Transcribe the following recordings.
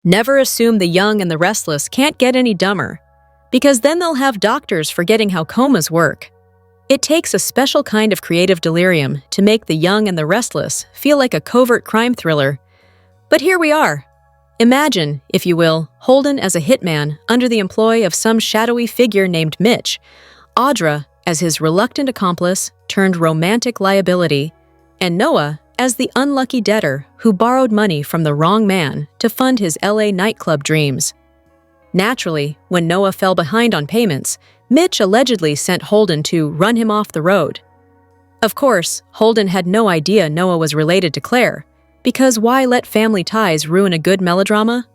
Never assume the young and the restless can't get any dumber, because then they'll have doctors forgetting how comas work. It takes a special kind of creative delirium to make The Young and the Restless feel like a covert crime thriller. But here we are. Imagine, if you will, Holden as a hitman under the employ of some shadowy figure named Mitch, Audra as his reluctant accomplice turned romantic liability, and Noah as the unlucky debtor who borrowed money from the wrong man to fund his LA nightclub dreams. Naturally, when Noah fell behind on payments, Mitch allegedly sent Holden to run him off the road. Of course, Holden had no idea Noah was related to Claire, because why let family ties ruin a good melodrama?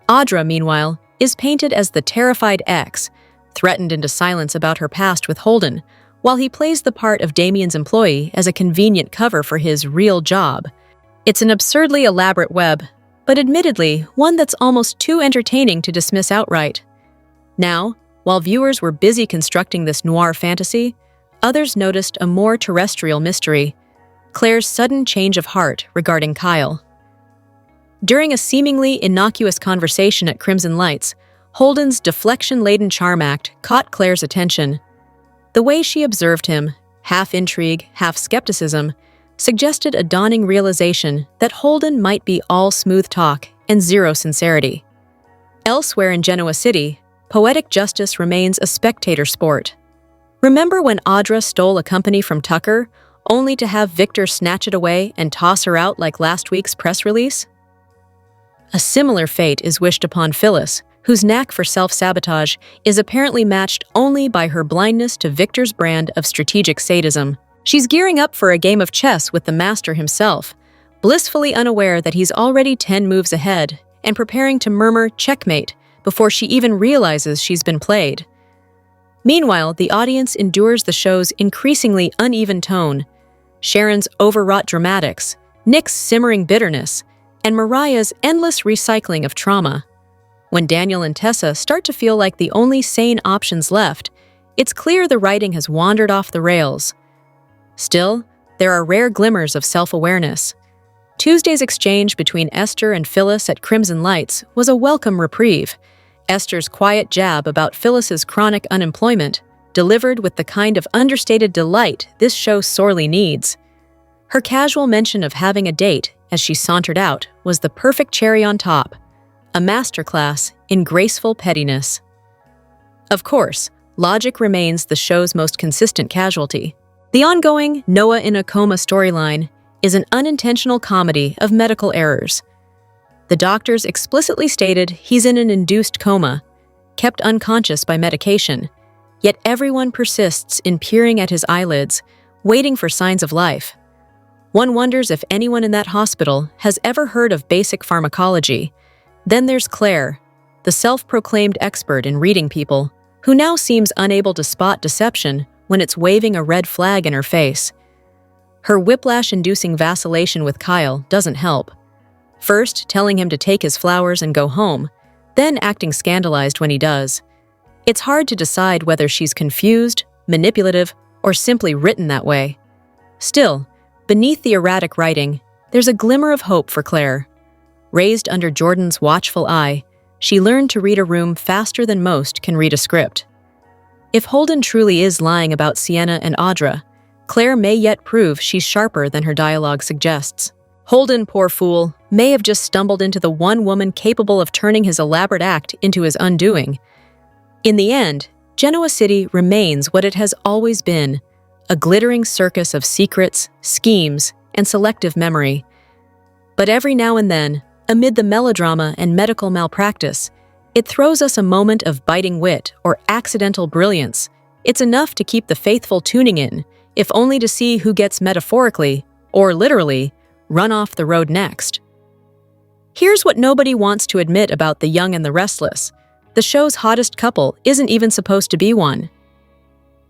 Audra, meanwhile, is painted as the terrified ex, threatened into silence about her past with Holden, while he plays the part of Damien's employee as a convenient cover for his real job. It's an absurdly elaborate web, but admittedly, one that's almost too entertaining to dismiss outright. Now, while viewers were busy constructing this noir fantasy, others noticed a more terrestrial mystery: Claire's sudden change of heart regarding Kyle. During a seemingly innocuous conversation at Crimson Lights, Holden's deflection-laden charm act caught Claire's attention. The way she observed him, half intrigue, half skepticism, suggested a dawning realization that Holden might be all smooth talk and zero sincerity. Elsewhere in Genoa City, poetic justice remains a spectator sport. Remember when Audra stole a company from Tucker, only to have Victor snatch it away and toss her out like last week's press release? A similar fate is wished upon Phyllis, whose knack for self-sabotage is apparently matched only by her blindness to Victor's brand of strategic sadism. She's gearing up for a game of chess with the master himself, blissfully unaware that he's already 10 moves ahead and preparing to murmur checkmate before she even realizes she's been played. Meanwhile, the audience endures the show's increasingly uneven tone, Sharon's overwrought dramatics, Nick's simmering bitterness, and Mariah's endless recycling of trauma. When Daniel and Tessa start to feel like the only sane options left, it's clear the writing has wandered off the rails. Still, there are rare glimmers of self-awareness. Tuesday's exchange between Esther and Phyllis at Crimson Lights was a welcome reprieve. Esther's quiet jab about Phyllis's chronic unemployment, delivered with the kind of understated delight this show sorely needs. Her casual mention of having a date as she sauntered out was the perfect cherry on top, a masterclass in graceful pettiness. Of course, logic remains the show's most consistent casualty. The ongoing Noah in a Coma storyline is an unintentional comedy of medical errors. The doctors explicitly stated he's in an induced coma, kept unconscious by medication, yet everyone persists in peering at his eyelids, waiting for signs of life. One wonders if anyone in that hospital has ever heard of basic pharmacology. Then there's Claire, the self-proclaimed expert in reading people, who now seems unable to spot deception when it's waving a red flag in her face. Her whiplash-inducing vacillation with Kyle doesn't help. First telling him to take his flowers and go home, then acting scandalized when he does. It's hard to decide whether she's confused, manipulative, or simply written that way. Still, beneath the erratic writing, there's a glimmer of hope for Claire. Raised under Jordan's watchful eye, she learned to read a room faster than most can read a script. If Holden truly is lying about Sienna and Audra, Claire may yet prove she's sharper than her dialogue suggests. Holden, poor fool, may have just stumbled into the one woman capable of turning his elaborate act into his undoing. In the end, Genoa City remains what it has always been, a glittering circus of secrets, schemes, and selective memory. But every now and then, amid the melodrama and medical malpractice, it throws us a moment of biting wit or accidental brilliance. It's enough to keep the faithful tuning in, if only to see who gets metaphorically, or literally, run off the road next. Here's what nobody wants to admit about The Young and the Restless. The show's hottest couple isn't even supposed to be one.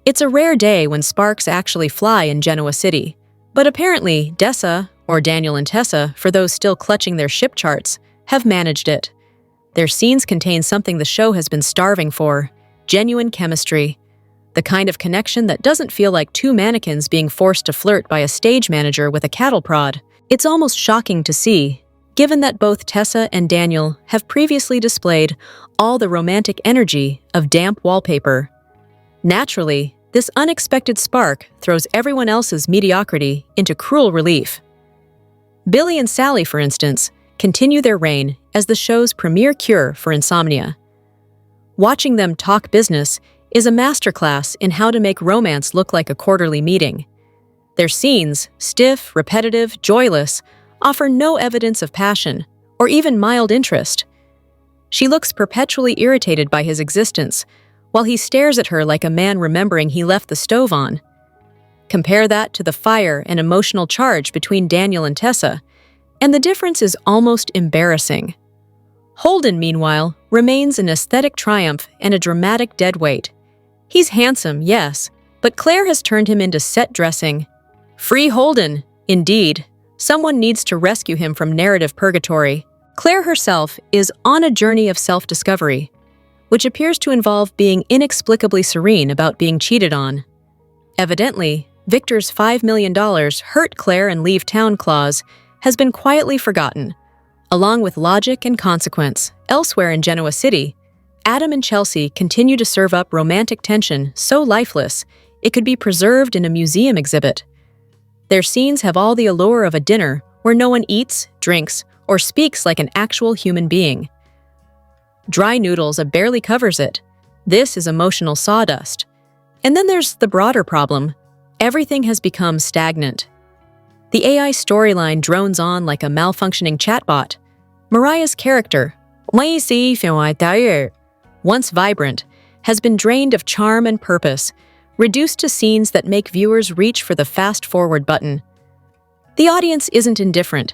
It's a rare day when sparks actually fly in Genoa City, but apparently Dessa, or Daniel and Tessa, for those still clutching their ship charts, have managed it. Their scenes contain something the show has been starving for: genuine chemistry. The kind of connection that doesn't feel like two mannequins being forced to flirt by a stage manager with a cattle prod. It's almost shocking to see, given that both Tessa and Daniel have previously displayed all the romantic energy of damp wallpaper. Naturally, this unexpected spark throws everyone else's mediocrity into cruel relief. Billy and Sally, for instance, continue their reign as the show's premier cure for insomnia. Watching them talk business is a masterclass in how to make romance look like a quarterly meeting. Their scenes, stiff, repetitive, joyless, offer no evidence of passion or even mild interest. She looks perpetually irritated by his existence, while he stares at her like a man remembering he left the stove on. Compare that to the fire and emotional charge between Daniel and Tessa, and the difference is almost embarrassing. Holden, meanwhile, remains an aesthetic triumph and a dramatic deadweight. He's handsome, yes, but Claire has turned him into set dressing. Free Holden, indeed. Someone needs to rescue him from narrative purgatory. Claire herself is on a journey of self-discovery, which appears to involve being inexplicably serene about being cheated on. Evidently, Victor's $5 million hurt Claire and leave town clause has been quietly forgotten. Along with logic and consequence, elsewhere in Genoa City, Adam and Chelsea continue to serve up romantic tension so lifeless it could be preserved in a museum exhibit. Their scenes have all the allure of a dinner where no one eats, drinks, or speaks like an actual human being. Dry noodles barely covers it. This is emotional sawdust. And then there's the broader problem. Everything has become stagnant. The AI storyline drones on like a malfunctioning chatbot. Mariah's character, once vibrant, has been drained of charm and purpose, reduced to scenes that make viewers reach for the fast-forward button. The audience isn't indifferent.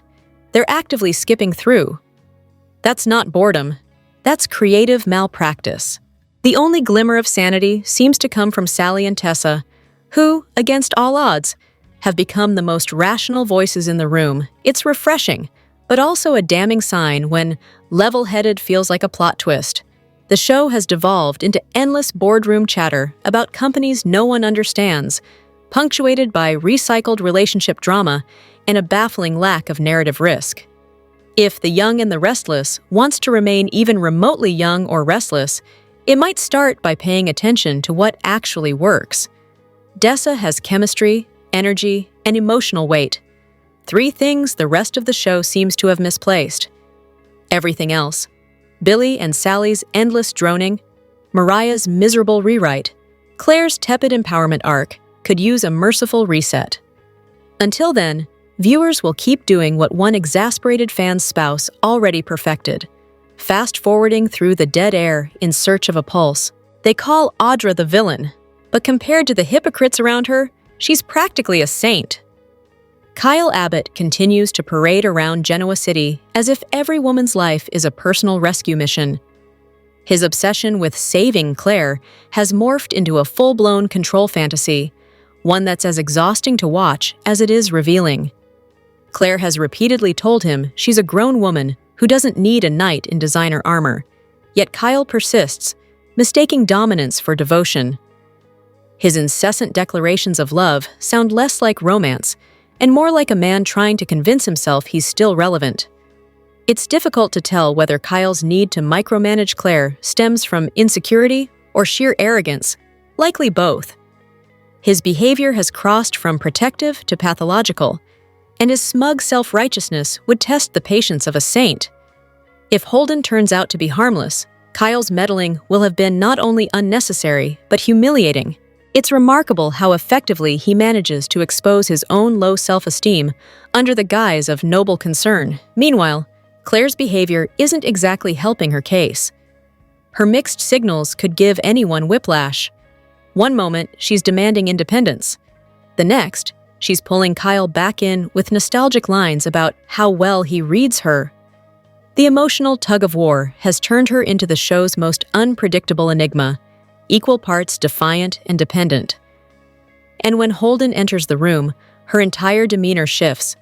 They're actively skipping through. That's not boredom. That's creative malpractice. The only glimmer of sanity seems to come from Sally and Tessa, who, against all odds, have become the most rational voices in the room. It's refreshing, but also a damning sign when level-headed feels like a plot twist. The show has devolved into endless boardroom chatter about companies no one understands, punctuated by recycled relationship drama and a baffling lack of narrative risk. If The Young and the Restless wants to remain even remotely young or restless, it might start by paying attention to what actually works. Dessa has chemistry, energy, and emotional weight. 3 things the rest of the show seems to have misplaced. Everything else. Billy and Sally's endless droning, Mariah's miserable rewrite, Claire's tepid empowerment arc could use a merciful reset. Until then, viewers will keep doing what one exasperated fan's spouse already perfected, fast-forwarding through the dead air in search of a pulse. They call Audra the villain, but compared to the hypocrites around her, she's practically a saint. Kyle Abbott continues to parade around Genoa City as if every woman's life is a personal rescue mission. His obsession with saving Claire has morphed into a full-blown control fantasy, one that's as exhausting to watch as it is revealing. Claire has repeatedly told him she's a grown woman who doesn't need a knight in designer armor, yet Kyle persists, mistaking dominance for devotion. His incessant declarations of love sound less like romance and more like a man trying to convince himself he's still relevant. It's difficult to tell whether Kyle's need to micromanage Claire stems from insecurity or sheer arrogance, likely both. His behavior has crossed from protective to pathological, and his smug self-righteousness would test the patience of a saint. If Holden turns out to be harmless, Kyle's meddling will have been not only unnecessary, but humiliating. It's remarkable how effectively he manages to expose his own low self-esteem under the guise of noble concern. Meanwhile, Claire's behavior isn't exactly helping her case. Her mixed signals could give anyone whiplash. One moment, she's demanding independence. The next, she's pulling Kyle back in with nostalgic lines about how well he reads her. The emotional tug-of-war has turned her into the show's most unpredictable enigma, equal parts defiant and dependent. And when Holden enters the room, her entire demeanor shifts.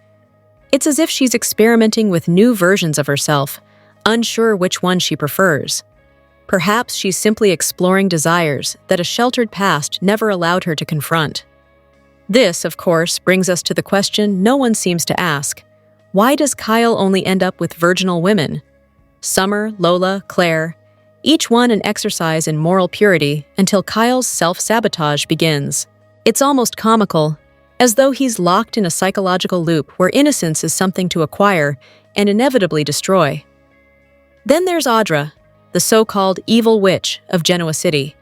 It's as if she's experimenting with new versions of herself, unsure which one she prefers. Perhaps she's simply exploring desires that a sheltered past never allowed her to confront. This, of course, brings us to the question no one seems to ask. Why does Kyle only end up with virginal women? Summer, Lola, Claire, each one an exercise in moral purity until Kyle's self-sabotage begins. It's almost comical, as though he's locked in a psychological loop where innocence is something to acquire and inevitably destroy. Then there's Audra, the so-called evil witch of Genoa City.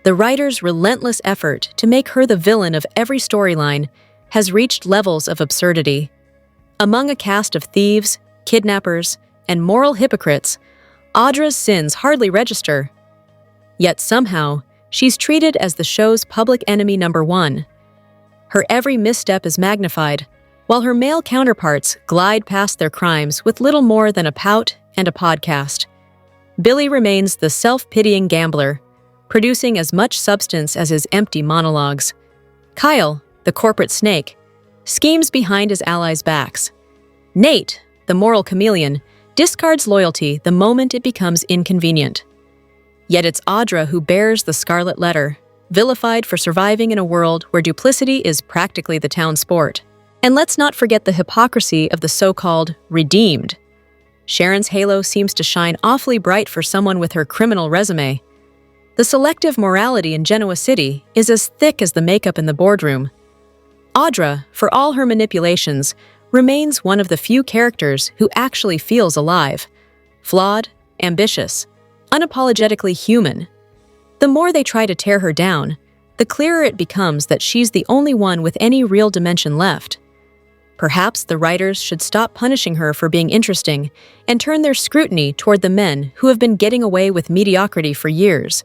The writer's relentless effort to make her the villain of every storyline has reached levels of absurdity. Among a cast of thieves, kidnappers, and moral hypocrites, Audra's sins hardly register. Yet somehow, she's treated as the show's public enemy number one. Her every misstep is magnified, while her male counterparts glide past their crimes with little more than a pout and a podcast. Billy remains the self-pitying gambler, producing as much substance as his empty monologues. Kyle, the corporate snake, schemes behind his allies' backs. Nate, the moral chameleon, discards loyalty the moment it becomes inconvenient. Yet it's Audra who bears the scarlet letter, vilified for surviving in a world where duplicity is practically the town sport. And let's not forget the hypocrisy of the so-called redeemed. Sharon's halo seems to shine awfully bright for someone with her criminal resume. The selective morality in Genoa City is as thick as the makeup in the boardroom. Audra, for all her manipulations, remains one of the few characters who actually feels alive, flawed, ambitious, unapologetically human. The more they try to tear her down, the clearer it becomes that she's the only one with any real dimension left. Perhaps the writers should stop punishing her for being interesting and turn their scrutiny toward the men who have been getting away with mediocrity for years.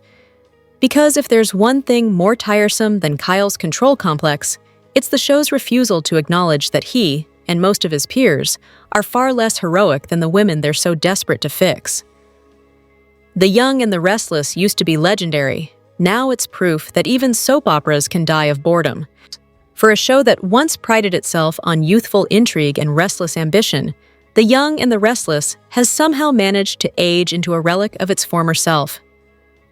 Because if there's one thing more tiresome than Kyle's control complex, it's the show's refusal to acknowledge that he, and most of his peers, are far less heroic than the women they're so desperate to fix. The Young and the Restless used to be legendary. Now it's proof that even soap operas can die of boredom. For a show that once prided itself on youthful intrigue and restless ambition, The Young and the Restless has somehow managed to age into a relic of its former self.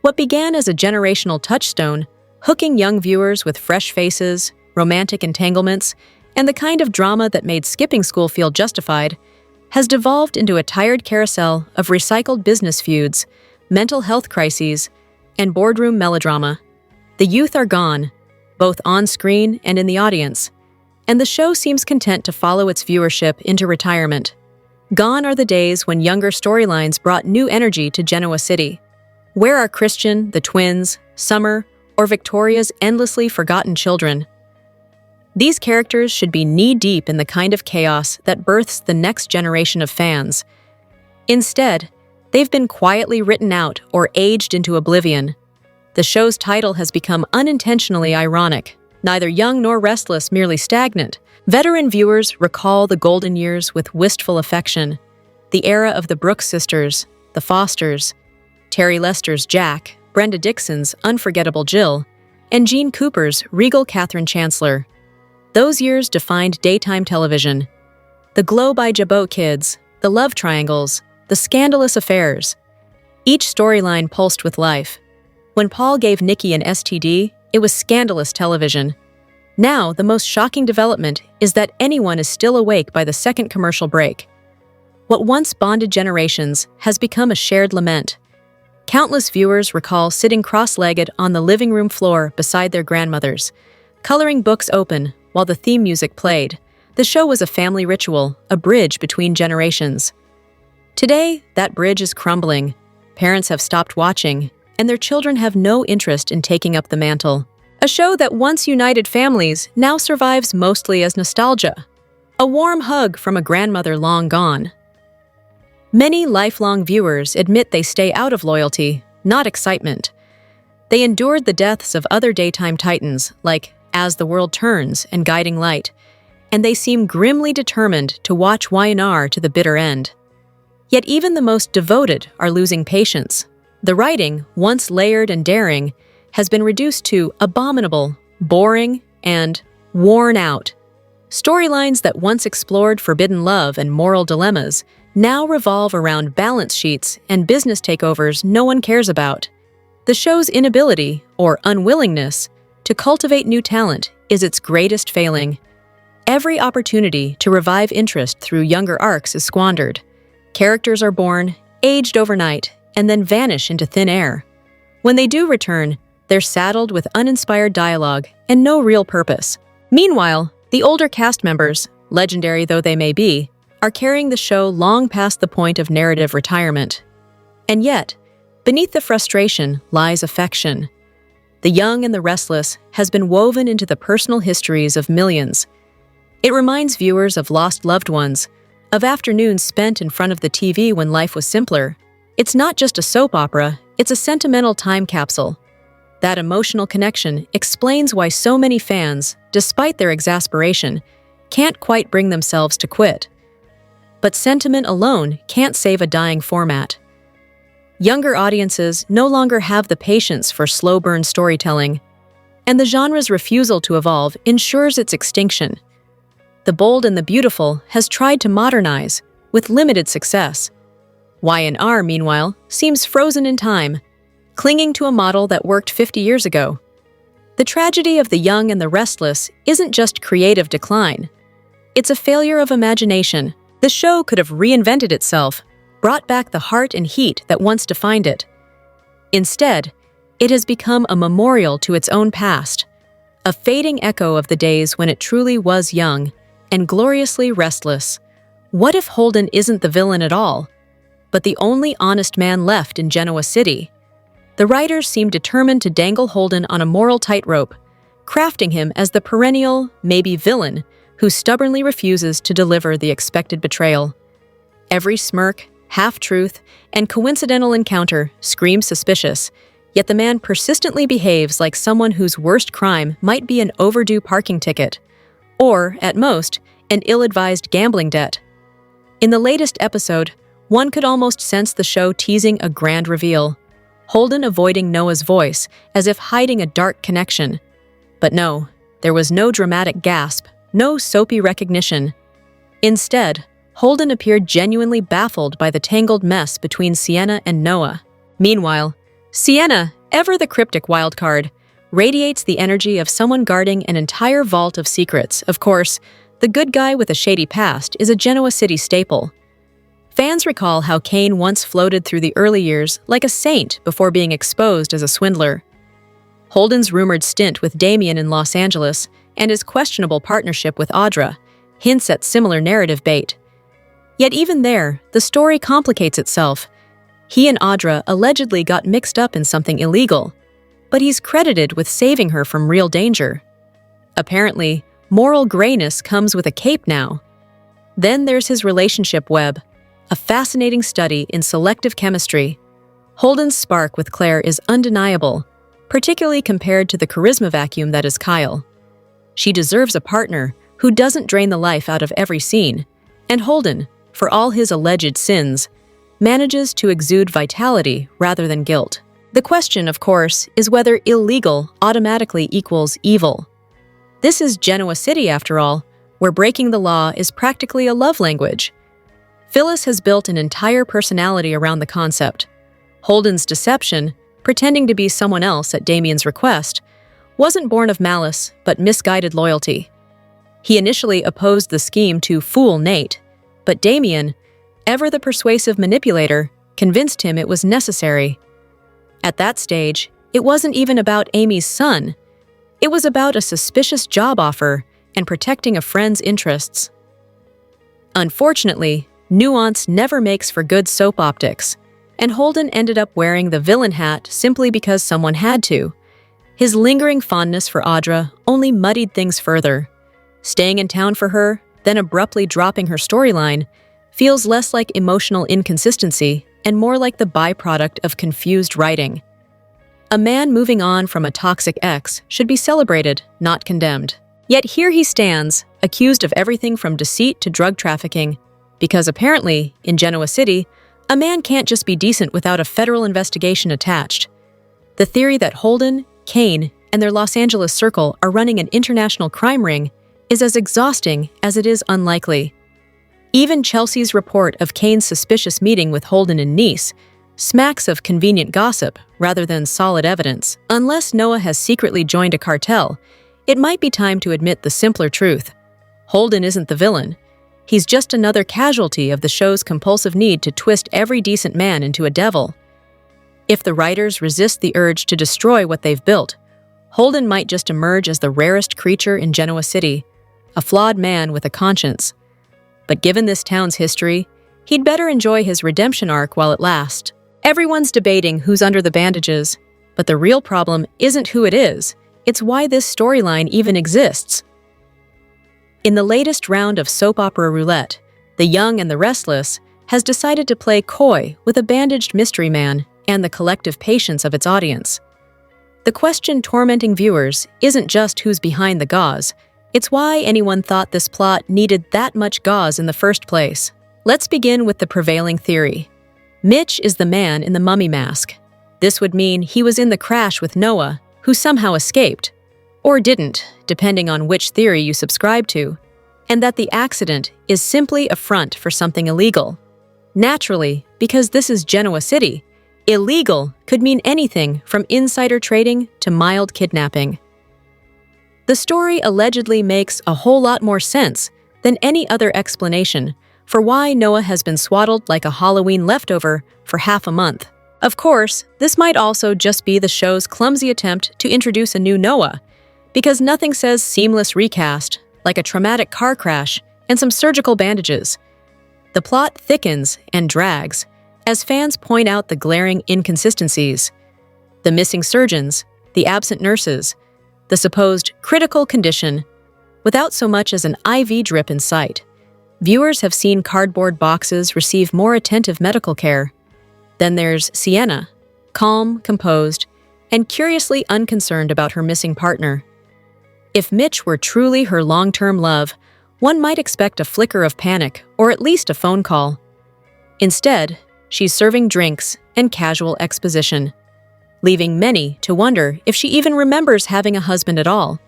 What began as a generational touchstone, hooking young viewers with fresh faces, romantic entanglements, and the kind of drama that made skipping school feel justified, has devolved into a tired carousel of recycled business feuds, mental health crises, and boardroom melodrama. The youth are gone, both on screen and in the audience, and the show seems content to follow its viewership into retirement. Gone are the days when younger storylines brought new energy to Genoa City. Where are Christian, the twins, Summer, or Victoria's endlessly forgotten children? These characters should be knee-deep in the kind of chaos that births the next generation of fans. Instead, they've been quietly written out or aged into oblivion. The show's title has become unintentionally ironic, neither young nor restless, merely stagnant. Veteran viewers recall the golden years with wistful affection, the era of the Brooks sisters, the Fosters, Terry Lester's Jack, Brenda Dixon's unforgettable Jill, and Jean Cooper's regal Catherine Chancellor. Those years defined daytime television. The Glow by Jabot kids, the love triangles, the scandalous affairs. Each storyline pulsed with life. When Paul gave Nikki an STD, it was scandalous television. Now, the most shocking development is that anyone is still awake by the second commercial break. What once bonded generations has become a shared lament. Countless viewers recall sitting cross-legged on the living room floor beside their grandmothers, coloring books open while the theme music played. The show was a family ritual, a bridge between generations. Today, that bridge is crumbling. Parents have stopped watching, and their children have no interest in taking up the mantle. A show that once united families now survives mostly as nostalgia. A warm hug from a grandmother long gone. Many lifelong viewers admit they stay out of loyalty, not excitement. They endured the deaths of other daytime titans, like As the World Turns and Guiding Light, and they seem grimly determined to watch Y&R to the bitter end. Yet even the most devoted are losing patience. The writing, once layered and daring, has been reduced to abominable, boring, and worn out. Storylines that once explored forbidden love and moral dilemmas now revolve around balance sheets and business takeovers no one cares about. The show's inability, or unwillingness, to cultivate new talent is its greatest failing. Every opportunity to revive interest through younger arcs is squandered. Characters are born, aged overnight, and then vanish into thin air. When they do return, they're saddled with uninspired dialogue and no real purpose. Meanwhile, the older cast members, legendary though they may be, are carrying the show long past the point of narrative retirement. And yet, beneath the frustration lies affection. The young and the restless has been woven into the personal histories of millions. It reminds viewers of lost loved ones, of afternoons spent in front of the TV when life was simpler. It's not just a soap opera, it's a sentimental time capsule. That emotional connection explains why so many fans, despite their exasperation, can't quite bring themselves to quit. But sentiment alone can't save a dying format. Younger audiences no longer have the patience for slow-burn storytelling, and the genre's refusal to evolve ensures its extinction. The bold and the beautiful has tried to modernize, with limited success. Y&R, meanwhile, seems frozen in time, clinging to a model that worked 50 years ago. The tragedy of the young and the restless isn't just creative decline. It's a failure of imagination. The show could have reinvented itself, brought back the heart and heat that once defined it. Instead, it has become a memorial to its own past, a fading echo of the days when it truly was young and gloriously restless. What if Holden isn't the villain at all, but the only honest man left in Genoa City? The writers seem determined to dangle Holden on a moral tightrope, crafting him as the perennial, maybe villain, who stubbornly refuses to deliver the expected betrayal. Every smirk, half-truth, and coincidental encounter screams suspicious, yet the man persistently behaves like someone whose worst crime might be an overdue parking ticket, or, at most, an ill-advised gambling debt. In the latest episode, one could almost sense the show teasing a grand reveal, Holden avoiding Noah's voice as if hiding a dark connection. But no, there was no dramatic gasp, no soapy recognition. Instead, Holden appeared genuinely baffled by the tangled mess between Sienna and Noah. Meanwhile, Sienna, ever the cryptic wildcard, radiates the energy of someone guarding an entire vault of secrets. Of course, the good guy with a shady past is a Genoa City staple. Fans recall how Kane once floated through the early years like a saint before being exposed as a swindler. Holden's rumored stint with Damien in Los Angeles and his questionable partnership with Audra hints at similar narrative bait. Yet even there, the story complicates itself. He and Audra allegedly got mixed up in something illegal, but he's credited with saving her from real danger. Apparently, moral grayness comes with a cape now. Then there's his relationship web, a fascinating study in selective chemistry. Holden's spark with Claire is undeniable, particularly compared to the charisma vacuum that is Kyle. She deserves a partner who doesn't drain the life out of every scene, and Holden, for all his alleged sins, manages to exude vitality rather than guilt. The question, of course, is whether illegal automatically equals evil. This is Genoa City, after all, where breaking the law is practically a love language. Phyllis has built an entire personality around the concept. Holden's deception, pretending to be someone else at Damien's request, wasn't born of malice but misguided loyalty. He initially opposed the scheme to fool Nate, but Damien, ever the persuasive manipulator, convinced him it was necessary. At that stage, it wasn't even about Amy's son. It was about a suspicious job offer and protecting a friend's interests. Unfortunately, nuance never makes for good soap optics, and Holden ended up wearing the villain hat simply because someone had to. His lingering fondness for Audra only muddied things further. Staying in town for her, then abruptly dropping her storyline, feels less like emotional inconsistency and more like the byproduct of confused writing. A man moving on from a toxic ex should be celebrated, not condemned. Yet here he stands, accused of everything from deceit to drug trafficking, because apparently, in Genoa City, a man can't just be decent without a federal investigation attached. The theory that Holden, Kane, and their Los Angeles circle are running an international crime ring is as exhausting as it is unlikely. Even Chelsea's report of Kane's suspicious meeting with Holden in Nice smacks of convenient gossip rather than solid evidence. Unless Noah has secretly joined a cartel, it might be time to admit the simpler truth. Holden isn't the villain. He's just another casualty of the show's compulsive need to twist every decent man into a devil. If the writers resist the urge to destroy what they've built, Holden might just emerge as the rarest creature in Genoa City, a flawed man with a conscience. But given this town's history, he'd better enjoy his redemption arc while it lasts. Everyone's debating who's under the bandages, but the real problem isn't who it is, it's why this storyline even exists. In the latest round of soap opera roulette, the young and the restless has decided to play coy with a bandaged mystery man and the collective patience of its audience. The question tormenting viewers isn't just who's behind the gauze, it's why anyone thought this plot needed that much gauze in the first place. Let's begin with the prevailing theory. Mitch is the man in the mummy mask. This would mean he was in the crash with Noah, who somehow escaped, or didn't, depending on which theory you subscribe to, and that the accident is simply a front for something illegal. Naturally, because this is Genoa City, illegal could mean anything from insider trading to mild kidnapping. The story allegedly makes a whole lot more sense than any other explanation for why Noah has been swaddled like a Halloween leftover for half a month. Of course, this might also just be the show's clumsy attempt to introduce a new Noah, because nothing says seamless recast like a traumatic car crash and some surgical bandages. The plot thickens and drags as fans point out the glaring inconsistencies. The missing surgeons, the absent nurses, the supposed critical condition, without so much as an IV drip in sight. Viewers have seen cardboard boxes receive more attentive medical care. Then there's Sienna, calm, composed, and curiously unconcerned about her missing partner. If Mitch were truly her long-term love, one might expect a flicker of panic or at least a phone call. Instead, she's serving drinks and casual exposition, leaving many to wonder if she even remembers having a husband at all.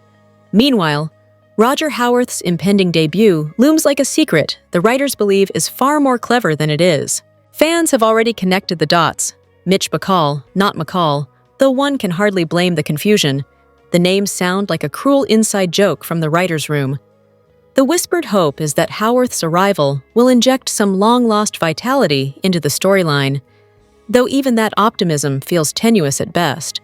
Meanwhile, Roger Howarth's impending debut looms like a secret the writers believe is far more clever than it is. Fans have already connected the dots. Mitch Bacall, not McCall, though one can hardly blame the confusion. The names sound like a cruel inside joke from the writer's room. The whispered hope is that Howarth's arrival will inject some long-lost vitality into the storyline, though even that optimism feels tenuous at best.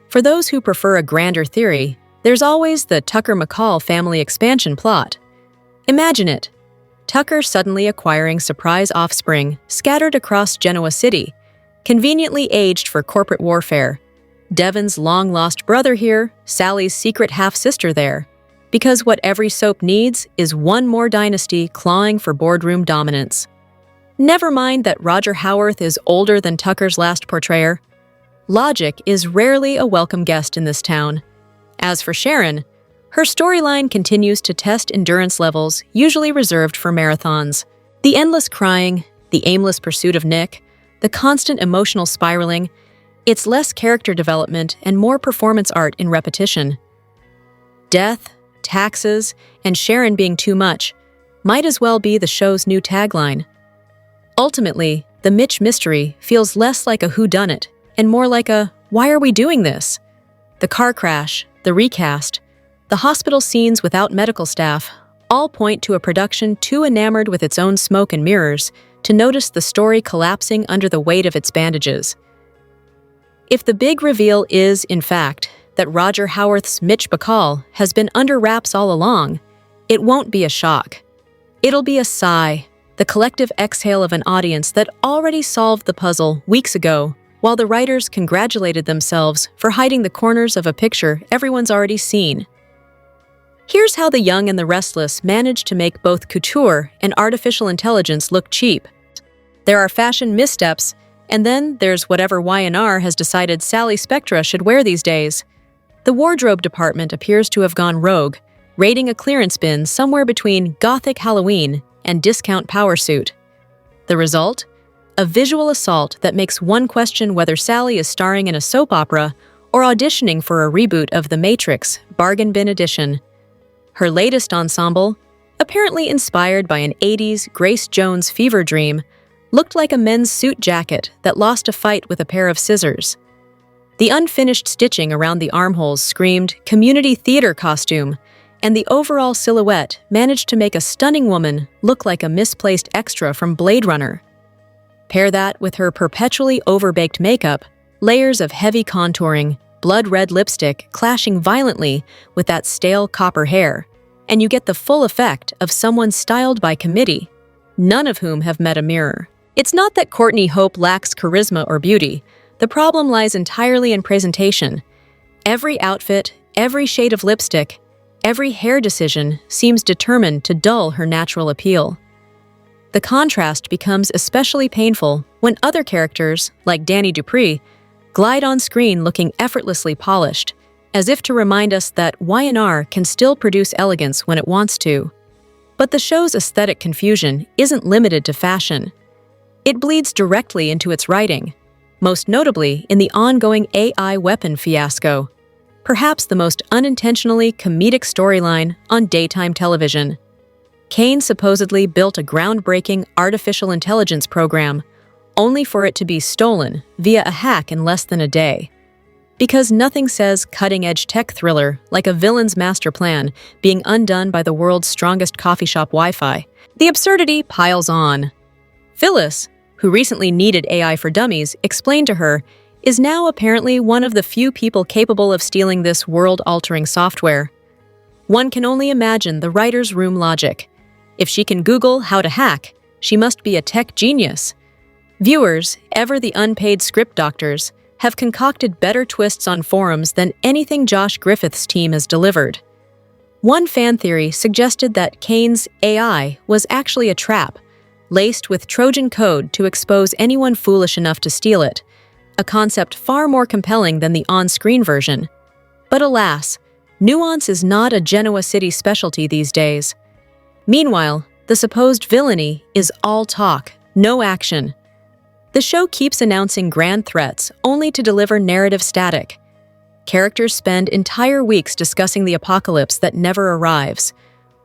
For those who prefer a grander theory, there's always the Tucker-McCall family expansion plot. Imagine it. Tucker suddenly acquiring surprise offspring scattered across Genoa City, conveniently aged for corporate warfare. Devon's long-lost brother here, Sally's secret half-sister there. Because what every soap needs is one more dynasty clawing for boardroom dominance. Never mind that Roger Howarth is older than Tucker's last portrayer. Logic is rarely a welcome guest in this town. As for Sharon, her storyline continues to test endurance levels usually reserved for marathons. The endless crying, the aimless pursuit of Nick, the constant emotional spiraling, it's less character development and more performance art in repetition. Death, taxes, and Sharon being too much might as well be the show's new tagline. Ultimately, the Mitch mystery feels less like a whodunit and more like a why are we doing this? The car crash, the recast, the hospital scenes without medical staff all point to a production too enamored with its own smoke and mirrors to notice the story collapsing under the weight of its bandages. If the big reveal is, in fact, that Roger Howarth's Mitch Bacall has been under wraps all along, it won't be a shock. It'll be a sigh, the collective exhale of an audience that already solved the puzzle weeks ago, while the writers congratulated themselves for hiding the corners of a picture everyone's already seen. Here's how the young and the restless manage to make both couture and artificial intelligence look cheap. There are fashion missteps, and then there's whatever Y&R has decided Sally Spectra should wear these days. The wardrobe department appears to have gone rogue, raiding a clearance bin somewhere between Gothic Halloween and discount power suit. The result? A visual assault that makes one question whether Sally is starring in a soap opera or auditioning for a reboot of The Matrix, Bargain Bin Edition. Her latest ensemble, apparently inspired by an 80s Grace Jones fever dream, looked like a men's suit jacket that lost a fight with a pair of scissors. The unfinished stitching around the armholes screamed community theater costume, and the overall silhouette managed to make a stunning woman look like a misplaced extra from Blade Runner. Pair that with her perpetually overbaked makeup, layers of heavy contouring, blood-red lipstick clashing violently with that stale copper hair, and you get the full effect of someone styled by committee, none of whom have met a mirror. It's not that Courtney Hope lacks charisma or beauty. The problem lies entirely in presentation. Every outfit, every shade of lipstick, every hair decision seems determined to dull her natural appeal. The contrast becomes especially painful when other characters, like Danny Dupree, glide on screen looking effortlessly polished, as if to remind us that Y&R can still produce elegance when it wants to. But the show's aesthetic confusion isn't limited to fashion. It bleeds directly into its writing, most notably in the ongoing AI weapon fiasco, perhaps the most unintentionally comedic storyline on daytime television. Kane supposedly built a groundbreaking artificial intelligence program, only for it to be stolen via a hack in less than a day. Because nothing says cutting-edge tech thriller like a villain's master plan being undone by the world's strongest coffee shop Wi-Fi. The absurdity piles on. Phyllis, who recently needed AI for Dummies, explained to her, is now apparently one of the few people capable of stealing this world-altering software. One can only imagine the writer's room logic. If she can Google how to hack, she must be a tech genius. Viewers, ever the unpaid script doctors, have concocted better twists on forums than anything Josh Griffith's team has delivered. One fan theory suggested that Kane's AI was actually a trap, laced with Trojan code to expose anyone foolish enough to steal it, a concept far more compelling than the on-screen version. But alas, nuance is not a Genoa City specialty these days. Meanwhile, the supposed villainy is all talk, no action. The show keeps announcing grand threats only to deliver narrative static. Characters spend entire weeks discussing the apocalypse that never arrives,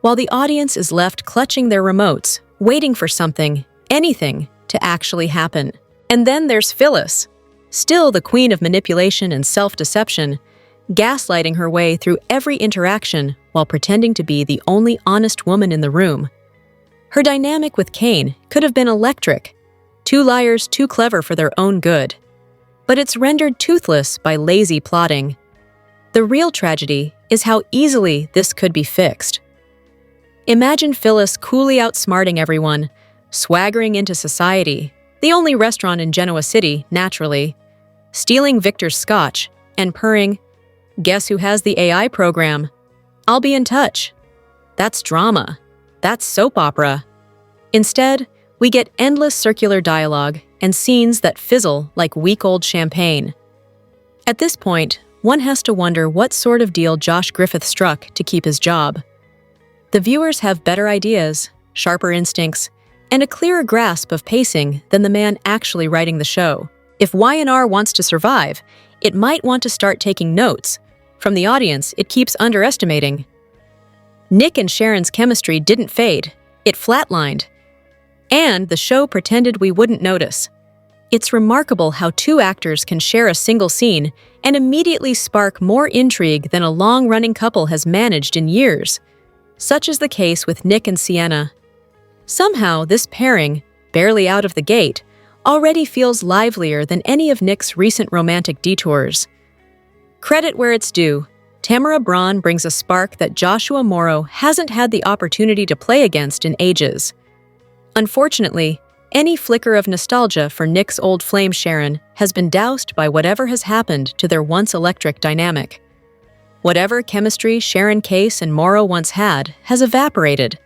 while the audience is left clutching their remotes, waiting for something, anything, to actually happen. And then there's Phyllis, still the queen of manipulation and self-deception, gaslighting her way through every interaction while pretending to be the only honest woman in the room. Her dynamic with Kane could have been electric, two liars too clever for their own good. But it's rendered toothless by lazy plotting. The real tragedy is how easily this could be fixed. Imagine Phyllis coolly outsmarting everyone, swaggering into society, the only restaurant in Genoa City, naturally, stealing Victor's scotch, and purring, "Guess who has the AI program? I'll be in touch." That's drama. That's soap opera. Instead, we get endless circular dialogue and scenes that fizzle like week-old champagne. At this point, one has to wonder what sort of deal Josh Griffith struck to keep his job. The viewers have better ideas, sharper instincts, and a clearer grasp of pacing than the man actually writing the show. If Y&R wants to survive, it might want to start taking notes. From the audience, it keeps underestimating. Nick and Sharon's chemistry didn't fade, it flatlined. And the show pretended we wouldn't notice. It's remarkable how two actors can share a single scene and immediately spark more intrigue than a long-running couple has managed in years. Such is the case with Nick and Sienna. Somehow, this pairing, barely out of the gate, already feels livelier than any of Nick's recent romantic detours. Credit where it's due, Tamara Braun brings a spark that Joshua Morrow hasn't had the opportunity to play against in ages. Unfortunately, any flicker of nostalgia for Nick's old flame Sharon has been doused by whatever has happened to their once electric dynamic. Whatever chemistry Sharon Case and Morrow once had has evaporated,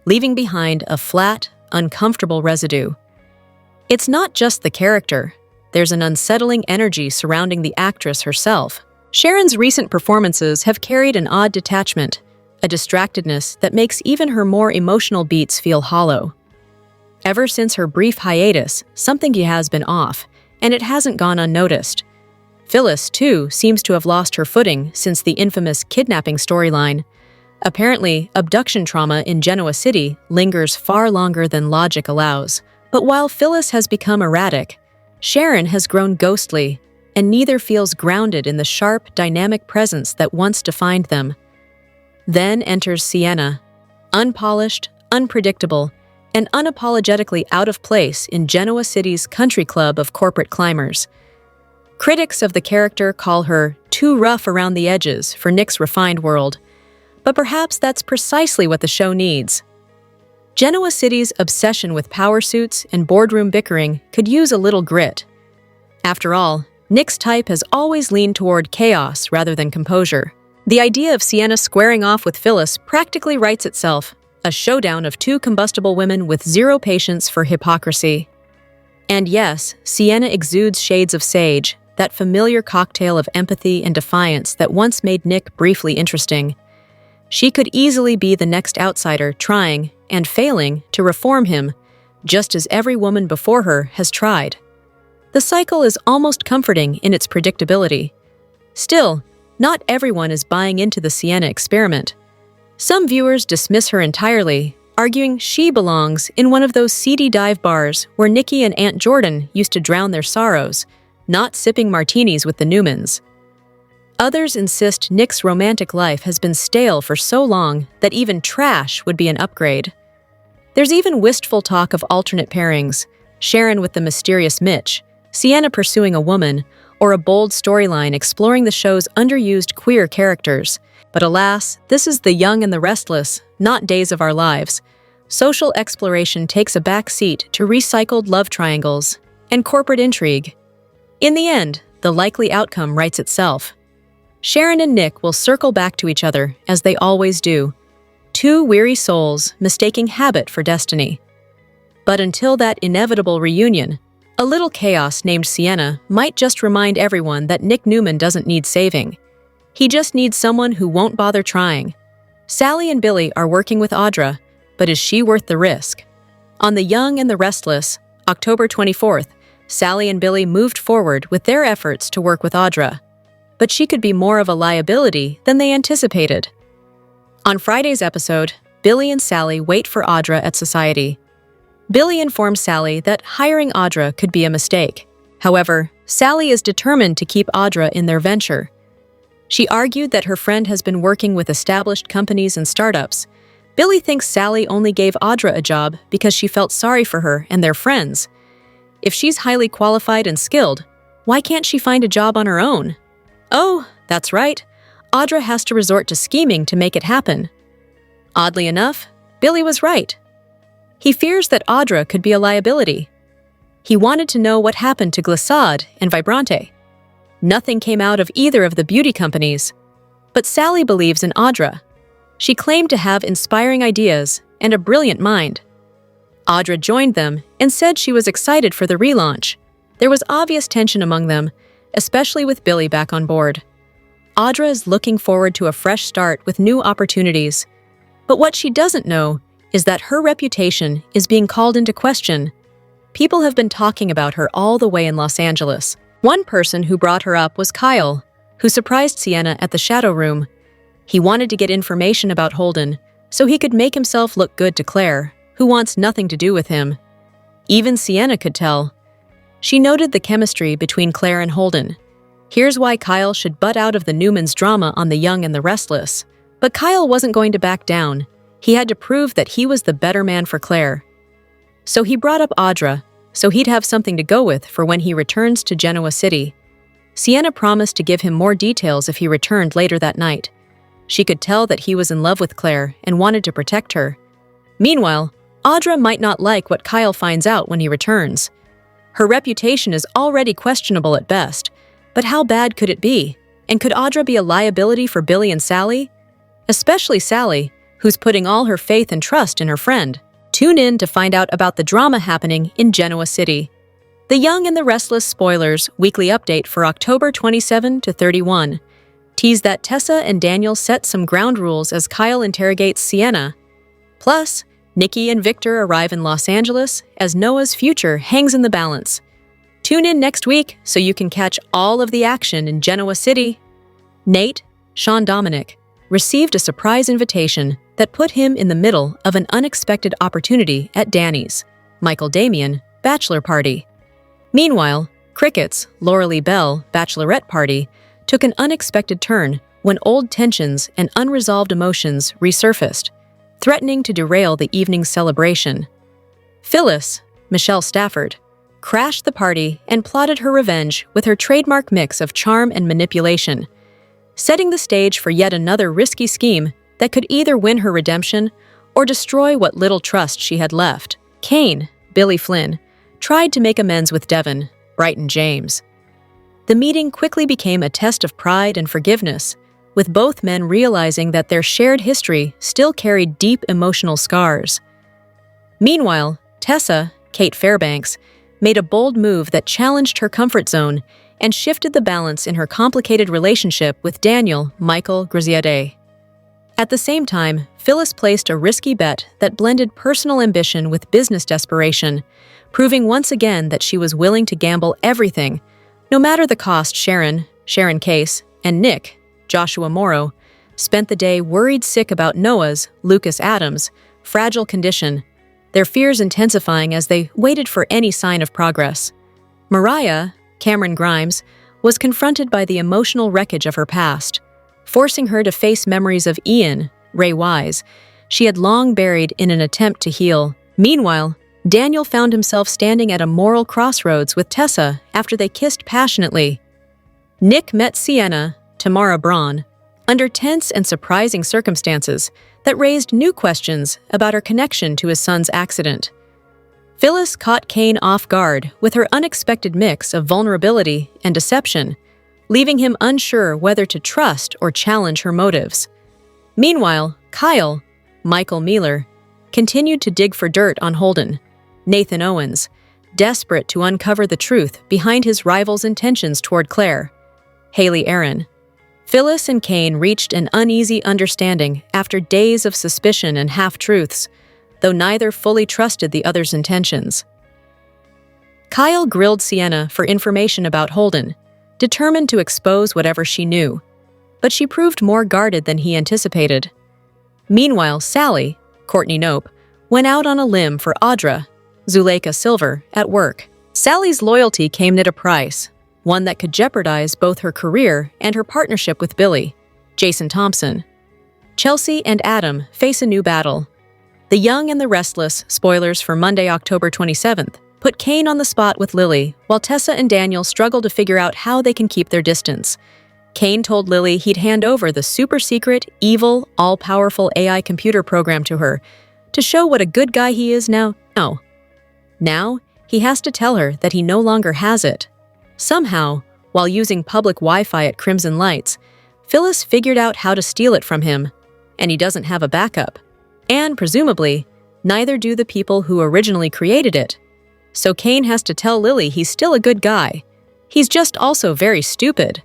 leaving behind a flat, uncomfortable residue. It's not just the character. There's an unsettling energy surrounding the actress herself. Sharon's recent performances have carried an odd detachment, a distractedness that makes even her more emotional beats feel hollow. Ever since her brief hiatus, something has been off, and it hasn't gone unnoticed. Phyllis, too, seems to have lost her footing since the infamous kidnapping storyline. Apparently, abduction trauma in Genoa City lingers far longer than logic allows. But while Phyllis has become erratic, Sharon has grown ghostly, and neither feels grounded in the sharp, dynamic presence that once defined them. Then enters Sienna, unpolished, unpredictable, and unapologetically out of place in Genoa City's country club of corporate climbers. Critics of the character call her too rough around the edges for Nick's refined world, but perhaps that's precisely what the show needs. Genoa City's obsession with power suits and boardroom bickering could use a little grit. After all, Nick's type has always leaned toward chaos rather than composure. The idea of Sienna squaring off with Phyllis practically writes itself, a showdown of two combustible women with zero patience for hypocrisy. And yes, Sienna exudes shades of Sage, that familiar cocktail of empathy and defiance that once made Nick briefly interesting. She could easily be the next outsider trying, and failing, to reform him, just as every woman before her has tried. The cycle is almost comforting in its predictability. Still, not everyone is buying into the Sienna experiment. Some viewers dismiss her entirely, arguing she belongs in one of those seedy dive bars where Nikki and Aunt Jordan used to drown their sorrows, not sipping martinis with the Newmans. Others insist Nick's romantic life has been stale for so long that even trash would be an upgrade. There's even wistful talk of alternate pairings, Sharon with the mysterious Mitch, Sienna pursuing a woman, or a bold storyline exploring the show's underused queer characters. But alas, this is The Young and the Restless, not Days of Our Lives. Social exploration takes a back seat to recycled love triangles and corporate intrigue. In the end, the likely outcome writes itself. Sharon and Nick will circle back to each other, as they always do. Two weary souls mistaking habit for destiny. But until that inevitable reunion, a little chaos named Sienna might just remind everyone that Nick Newman doesn't need saving. He just needs someone who won't bother trying. Sally and Billy are working with Audra, but is she worth the risk? On The Young and the Restless, October 24th, Sally and Billy moved forward with their efforts to work with Audra, but she could be more of a liability than they anticipated. On Friday's episode, Billy and Sally wait for Audra at Society. Billy informs Sally that hiring Audra could be a mistake. However, Sally is determined to keep Audra in their venture. She argued that her friend has been working with established companies and startups. Billy thinks Sally only gave Audra a job because she felt sorry for her and their friends. If she's highly qualified and skilled, why can't she find a job on her own? Oh, that's right. Audra has to resort to scheming to make it happen. Oddly enough, Billy was right. He fears that Audra could be a liability. He wanted to know what happened to Glissade and Vibrante. Nothing came out of either of the beauty companies. But Sally believes in Audra. She claimed to have inspiring ideas and a brilliant mind. Audra joined them and said she was excited for the relaunch. There was obvious tension among them, especially with Billy back on board. Audra is looking forward to a fresh start with new opportunities. But what she doesn't know is that her reputation is being called into question. People have been talking about her all the way in Los Angeles. One person who brought her up was Kyle, who surprised Sienna at the Shadow Room. He wanted to get information about Holden, so he could make himself look good to Claire, who wants nothing to do with him. Even Sienna could tell. She noted the chemistry between Claire and Holden. Here's why Kyle should butt out of the Newman's drama on The Young and the Restless. But Kyle wasn't going to back down. He had to prove that he was the better man for Claire. So he brought up Audra, so he'd have something to go with for when he returns to Genoa City. Sienna promised to give him more details if he returned later that night. She could tell that he was in love with Claire and wanted to protect her. Meanwhile, Audra might not like what Kyle finds out when he returns. Her reputation is already questionable at best, but how bad could it be? And could Audra be a liability for Billy and Sally? Especially Sally, who's putting all her faith and trust in her friend. Tune in to find out about the drama happening in Genoa City. The Young and the Restless spoilers weekly update for October 27 to 31. Tease that Tessa and Daniel set some ground rules as Kyle interrogates Sienna. Plus, Nikki and Victor arrive in Los Angeles as Noah's future hangs in the balance. Tune in next week so you can catch all of the action in Genoa City. Nate, Sean Dominic, received a surprise invitation that put him in the middle of an unexpected opportunity at Danny's, Michael Damian, bachelor party. Meanwhile, Cricket's Laura Lee Bell bachelorette party took an unexpected turn when old tensions and unresolved emotions resurfaced, threatening to derail the evening's celebration. Phyllis, Michelle Stafford, crashed the party and plotted her revenge with her trademark mix of charm and manipulation, setting the stage for yet another risky scheme that could either win her redemption or destroy what little trust she had left. Kane, Billy Flynn, tried to make amends with Devon, Brighton James. The meeting quickly became a test of pride and forgiveness, with both men realizing that their shared history still carried deep emotional scars. Meanwhile, Tessa, Kate Fairbanks, made a bold move that challenged her comfort zone and shifted the balance in her complicated relationship with Daniel Michael Graziadei. At the same time, Phyllis placed a risky bet that blended personal ambition with business desperation, proving once again that she was willing to gamble everything, no matter the cost. Sharon Case, and Nick, Joshua Morrow, spent the day worried sick about Noah's, Lucas Adams, fragile condition, their fears intensifying as they waited for any sign of progress. Mariah, Cameron Grimes, was confronted by the emotional wreckage of her past, forcing her to face memories of Ian, Ray Wise, she had long buried in an attempt to heal. Meanwhile, Daniel found himself standing at a moral crossroads with Tessa after they kissed passionately. Nick met Sienna, Tamara Braun, under tense and surprising circumstances that raised new questions about her connection to his son's accident. Phyllis caught Kane off guard with her unexpected mix of vulnerability and deception, leaving him unsure whether to trust or challenge her motives. Meanwhile, Kyle, Michael Mealer, continued to dig for dirt on Holden, Nathan Owens, desperate to uncover the truth behind his rival's intentions toward Claire, Haley Aaron. Phyllis and Kane reached an uneasy understanding after days of suspicion and half-truths, though neither fully trusted the other's intentions. Kyle grilled Sienna for information about Holden, determined to expose whatever she knew, but she proved more guarded than he anticipated. Meanwhile, Sally, Courtney Nope, went out on a limb for Audra, Zuleika Silver, at work. Sally's loyalty came at a price, one that could jeopardize both her career and her partnership with Billy, Jason Thompson. Chelsea and Adam face a new battle. The Young and the Restless, spoilers for Monday, October 27th, put Kane on the spot with Lily, while Tessa and Daniel struggle to figure out how they can keep their distance. Kane told Lily he'd hand over the super-secret, evil, all-powerful AI computer program to her to show what a good guy he is now. Now, he has to tell her that he no longer has it. Somehow, while using public Wi-Fi at Crimson Lights, Phyllis figured out how to steal it from him, and he doesn't have a backup. And, presumably, neither do the people who originally created it. So Kane has to tell Lily he's still a good guy. He's just also very stupid.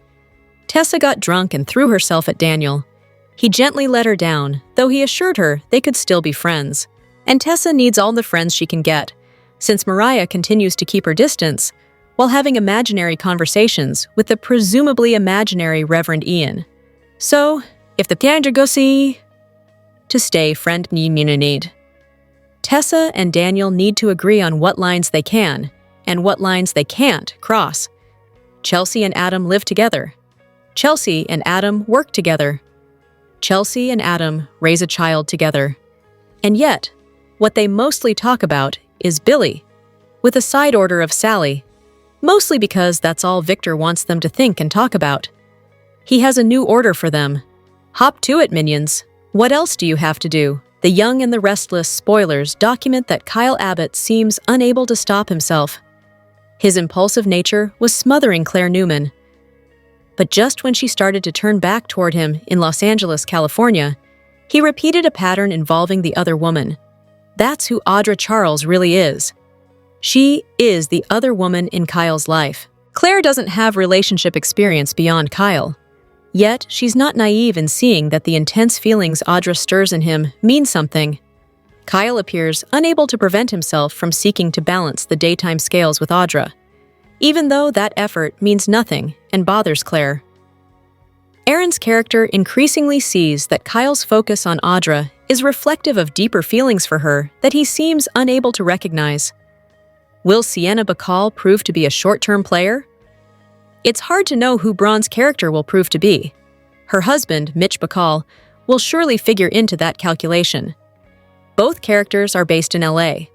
Tessa got drunk and threw herself at Daniel. He gently let her down, though he assured her they could still be friends. And Tessa needs all the friends she can get, since Mariah continues to keep her distance while having imaginary conversations with the presumably imaginary Reverend Ian. So, if the Pandagossi to stay friend need. Tessa and Daniel need to agree on what lines they can and what lines they can't cross. Chelsea and Adam live together. Chelsea and Adam work together. Chelsea and Adam raise a child together. And yet, what they mostly talk about is Billy, with a side order of Sally, mostly because that's all Victor wants them to think and talk about. He has a new order for them. Hop to it, minions. What else do you have to do? The Young and the Restless spoilers document that Kyle Abbott seems unable to stop himself. His impulsive nature was smothering Claire Newman. But just when she started to turn back toward him in Los Angeles, California, he repeated a pattern involving the other woman. That's who Audra Charles really is. She is the other woman in Kyle's life. Claire doesn't have relationship experience beyond Kyle. Yet, she's not naive in seeing that the intense feelings Audra stirs in him mean something. Kyle appears unable to prevent himself from seeking to balance the daytime scales with Audra, even though that effort means nothing and bothers Claire. Aaron's character increasingly sees that Kyle's focus on Audra is reflective of deeper feelings for her that he seems unable to recognize. Will Sienna Bacall prove to be a short-term player? It's hard to know who Braun's character will prove to be. Her husband, Mitch Bacall, will surely figure into that calculation. Both characters are based in LA.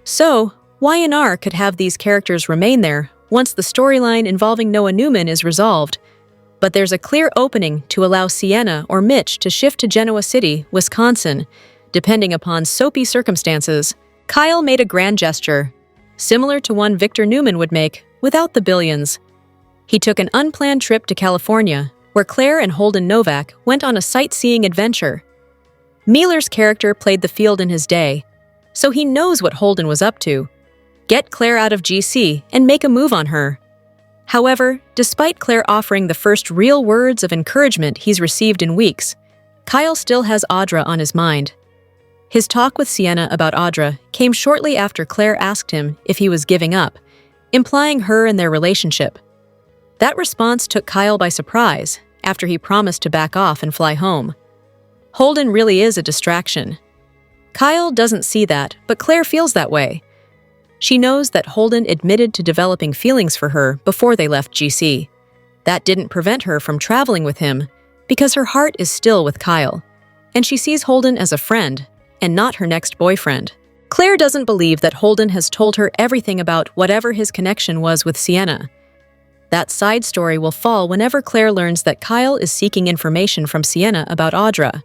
So, Y&R could have these characters remain there once the storyline involving Noah Newman is resolved, but there's a clear opening to allow Sienna or Mitch to shift to Genoa City, Wisconsin, depending upon soapy circumstances. Kyle made a grand gesture, similar to one Victor Newman would make without the billions. He took an unplanned trip to California, where Claire and Holden Novak went on a sightseeing adventure. Mealer's character played the field in his day, so he knows what Holden was up to. Get Claire out of GC and make a move on her. However, despite Claire offering the first real words of encouragement he's received in weeks, Kyle still has Audra on his mind. His talk with Sienna about Audra came shortly after Claire asked him if he was giving up, implying her and their relationship. That response took Kyle by surprise after he promised to back off and fly home. Holden really is a distraction. Kyle doesn't see that, but Claire feels that way. She knows that Holden admitted to developing feelings for her before they left GC. That didn't prevent her from traveling with him, because her heart is still with Kyle, and she sees Holden as a friend, and not her next boyfriend. Claire doesn't believe that Holden has told her everything about whatever his connection was with Sienna. That side story will fall whenever Claire learns that Kyle is seeking information from Sienna about Audra.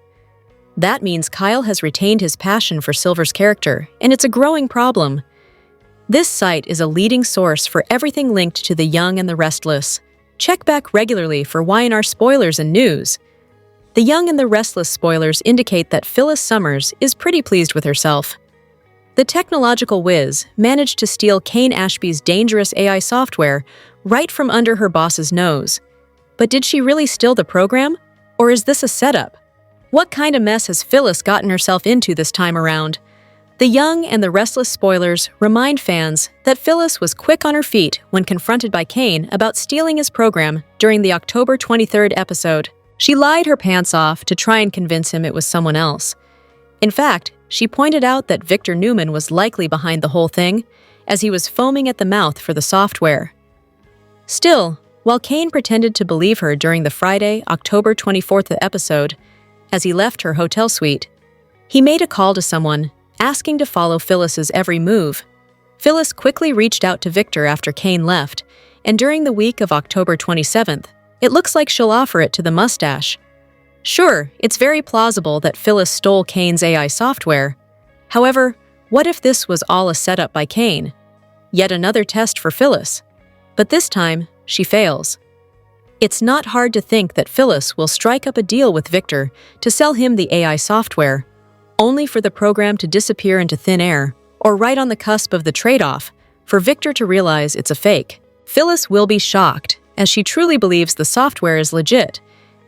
That means Kyle has retained his passion for Silver's character, and it's a growing problem. This site is a leading source for everything linked to the young and the restless. Check back regularly for Y&R spoilers and news. The Young and the Restless spoilers indicate that Phyllis Summers is pretty pleased with herself. The technological whiz managed to steal Kane Ashby's dangerous AI software right from under her boss's nose. But did she really steal the program? Or is this a setup? What kind of mess has Phyllis gotten herself into this time around? The Young and the Restless spoilers remind fans that Phyllis was quick on her feet when confronted by Kane about stealing his program during the October 23rd episode. She lied her pants off to try and convince him it was someone else. In fact, she pointed out that Victor Newman was likely behind the whole thing, as he was foaming at the mouth for the software. Still, while Kane pretended to believe her during the Friday, October 24th episode, as he left her hotel suite, he made a call to someone, asking to follow Phyllis's every move. Phyllis quickly reached out to Victor after Kane left, and during the week of October 27th, it looks like she'll offer it to the mustache. Sure, it's very plausible that Phyllis stole Kane's AI software. However, what if this was all a setup by Kane? Yet another test for Phyllis. But this time, she fails. It's not hard to think that Phyllis will strike up a deal with Victor to sell him the AI software, only for the program to disappear into thin air, or right on the cusp of the trade-off, for Victor to realize it's a fake. Phyllis will be shocked, as she truly believes the software is legit,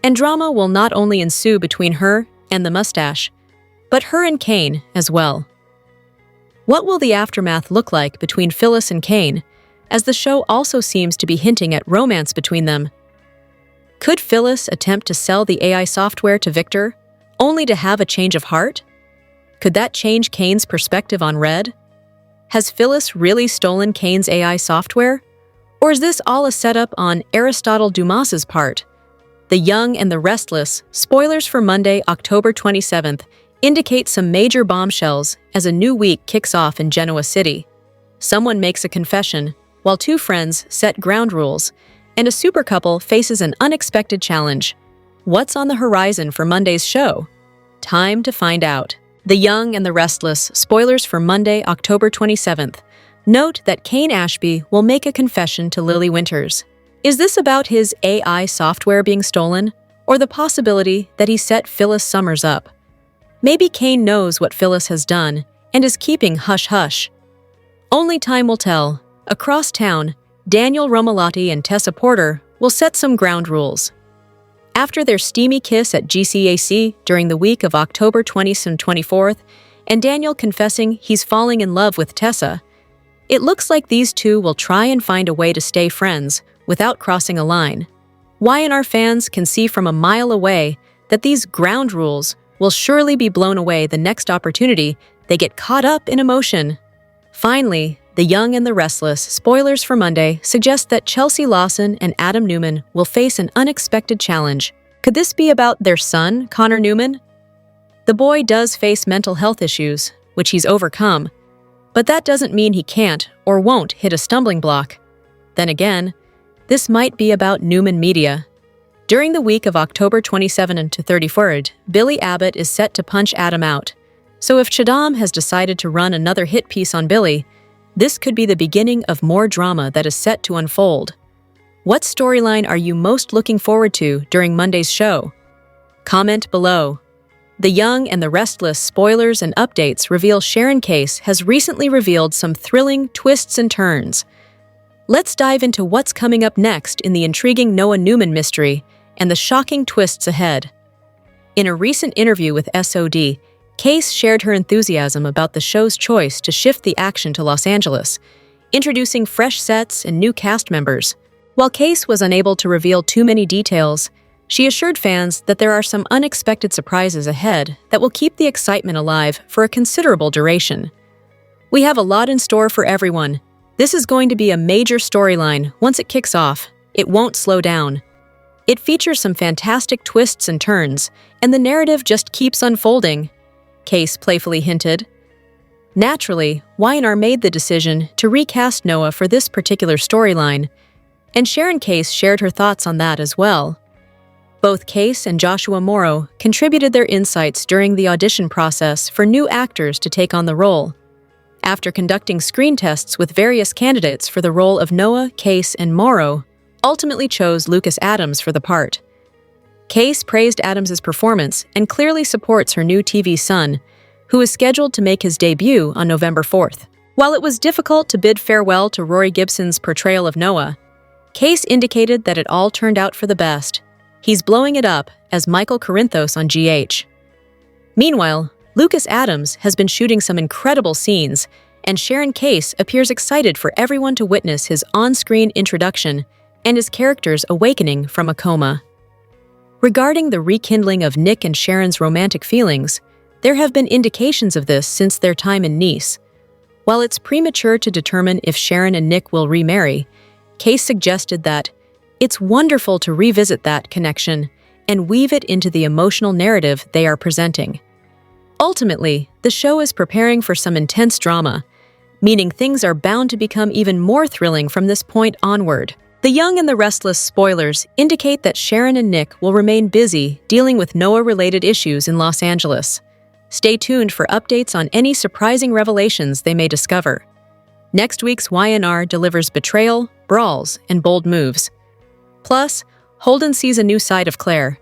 and drama will not only ensue between her and the mustache, but her and Kane as well. What will the aftermath look like between Phyllis and Kane, as the show also seems to be hinting at romance between them? Could Phyllis attempt to sell the AI software to Victor, only to have a change of heart? Could that change Kane's perspective on Red? Has Phyllis really stolen Kane's AI software? Or is this all a setup on Aristotle Dumas's part? The Young and the Restless, spoilers for Monday, October 27th, indicate some major bombshells as a new week kicks off in Genoa City. Someone makes a confession, while two friends set ground rules, and a super couple faces an unexpected challenge. What's on the horizon for Monday's show? Time to find out. The Young and the Restless, spoilers for Monday, October 27th. Note that Kane Ashby will make a confession to Lily Winters. Is this about his AI software being stolen, or the possibility that he set Phyllis Summers up? Maybe Kane knows what Phyllis has done and is keeping hush-hush. Only time will tell. Across town, Daniel Romalotti and Tessa Porter will set some ground rules. After their steamy kiss at GCAC during the week of October 20th and 24th, and Daniel confessing he's falling in love with Tessa, it looks like these two will try and find a way to stay friends without crossing a line. Y&R fans can see from a mile away that these ground rules will surely be blown away the next opportunity they get caught up in emotion. Finally, The Young and the Restless, spoilers for Monday, suggest that Chelsea Lawson and Adam Newman will face an unexpected challenge. Could this be about their son, Connor Newman? The boy does face mental health issues, which he's overcome, but that doesn't mean he can't or won't hit a stumbling block. Then again, this might be about Newman Media. During the week of October 27 to 31st, Billy Abbott is set to punch Adam out. So if Shaddam has decided to run another hit piece on Billy, this could be the beginning of more drama that is set to unfold. What storyline are you most looking forward to during Monday's show? Comment below. The Young and the Restless spoilers and updates reveal Sharon Case has recently revealed some thrilling twists and turns. Let's dive into what's coming up next in the intriguing Noah Newman mystery and the shocking twists ahead. In a recent interview with SOD, Case shared her enthusiasm about the show's choice to shift the action to Los Angeles, introducing fresh sets and new cast members. While Case was unable to reveal too many details, she assured fans that there are some unexpected surprises ahead that will keep the excitement alive for a considerable duration. We have a lot in store for everyone. This is going to be a major storyline once it kicks off. It won't slow down. It features some fantastic twists and turns, and the narrative just keeps unfolding, Case playfully hinted. Naturally, Y&R made the decision to recast Noah for this particular storyline, and Sharon Case shared her thoughts on that as well. Both Case and Joshua Morrow contributed their insights during the audition process for new actors to take on the role. After conducting screen tests with various candidates for the role of Noah, Case, and Morrow, ultimately chose Lucas Adams for the part. Case praised Adams's performance and clearly supports her new TV son, who is scheduled to make his debut on November 4th. While it was difficult to bid farewell to Rory Gibson's portrayal of Noah, Case indicated that it all turned out for the best. He's blowing it up as Michael Corinthos on GH. Meanwhile, Lucas Adams has been shooting some incredible scenes, and Sharon Case appears excited for everyone to witness his on-screen introduction and his character's awakening from a coma. Regarding the rekindling of Nick and Sharon's romantic feelings, there have been indications of this since their time in Nice. While it's premature to determine if Sharon and Nick will remarry, Case suggested that it's wonderful to revisit that connection and weave it into the emotional narrative they are presenting. Ultimately, the show is preparing for some intense drama, meaning things are bound to become even more thrilling from this point onward. The Young and the Restless spoilers indicate that Sharon and Nick will remain busy dealing with Noah-related issues in Los Angeles. Stay tuned for updates on any surprising revelations they may discover. Next week's Y&R delivers betrayal, brawls, and bold moves. Plus, Holden sees a new side of Claire.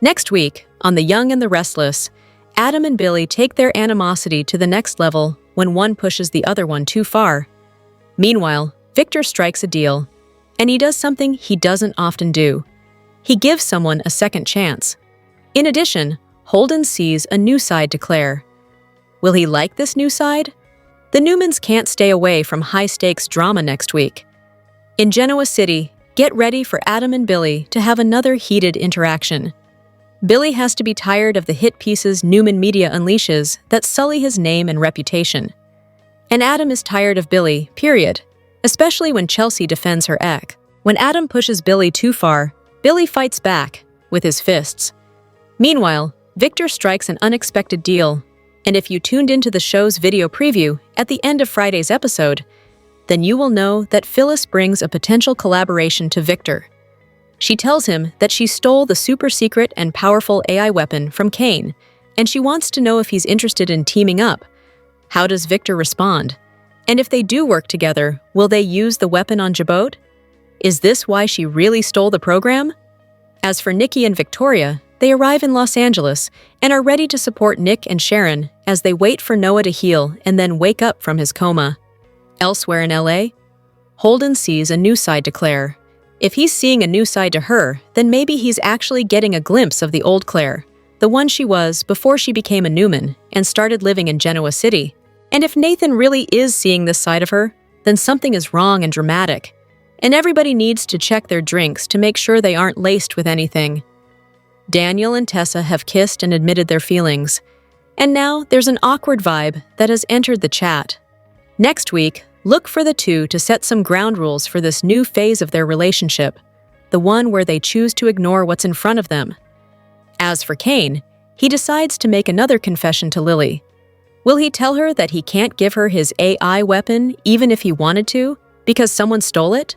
Next week, on The Young and the Restless, Adam and Billy take their animosity to the next level when one pushes the other one too far. Meanwhile, Victor strikes a deal, and he does something he doesn't often do. He gives someone a second chance. In addition, Holden sees a new side to Claire. Will he like this new side? The Newmans can't stay away from high-stakes drama next week. In Genoa City, get ready for Adam and Billy to have another heated interaction. Billy has to be tired of the hit pieces Newman Media unleashes that sully his name and reputation. And Adam is tired of Billy, period, especially when Chelsea defends her ex. When Adam pushes Billy too far, Billy fights back with his fists. Meanwhile, Victor strikes an unexpected deal, and if you tuned into the show's video preview at the end of Friday's episode, then you will know that Phyllis brings a potential collaboration to Victor. She tells him that she stole the super-secret and powerful AI weapon from Kane, and she wants to know if he's interested in teaming up. How does Victor respond? And if they do work together, will they use the weapon on Jabot? Is this why she really stole the program? As for Nikki and Victoria, they arrive in Los Angeles and are ready to support Nick and Sharon as they wait for Noah to heal and then wake up from his coma. Elsewhere in LA, Holden sees a new side to Claire. If he's seeing a new side to her, then maybe he's actually getting a glimpse of the old Claire, the one she was before she became a Newman and started living in Genoa City. And if Nathan really is seeing this side of her, then something is wrong and dramatic, and everybody needs to check their drinks to make sure they aren't laced with anything. Daniel and Tessa have kissed and admitted their feelings, and now there's an awkward vibe that has entered the chat. Next week, look for the two to set some ground rules for this new phase of their relationship, the one where they choose to ignore what's in front of them. As for Kane, he decides to make another confession to Lily. Will he tell her that he can't give her his AI weapon even if he wanted to, because someone stole it?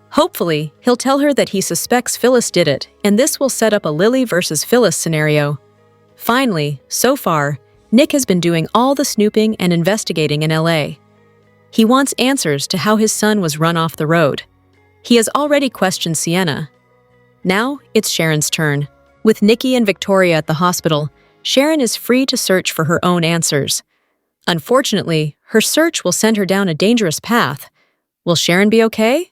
Hopefully, he'll tell her that he suspects Phyllis did it, and this will set up a Lily versus Phyllis scenario. Finally, so far, Nick has been doing all the snooping and investigating in LA. He wants answers to how his son was run off the road. He has already questioned Sienna. Now, it's Sharon's turn. With Nikki and Victoria at the hospital, Sharon is free to search for her own answers. Unfortunately, her search will send her down a dangerous path. Will Sharon be okay?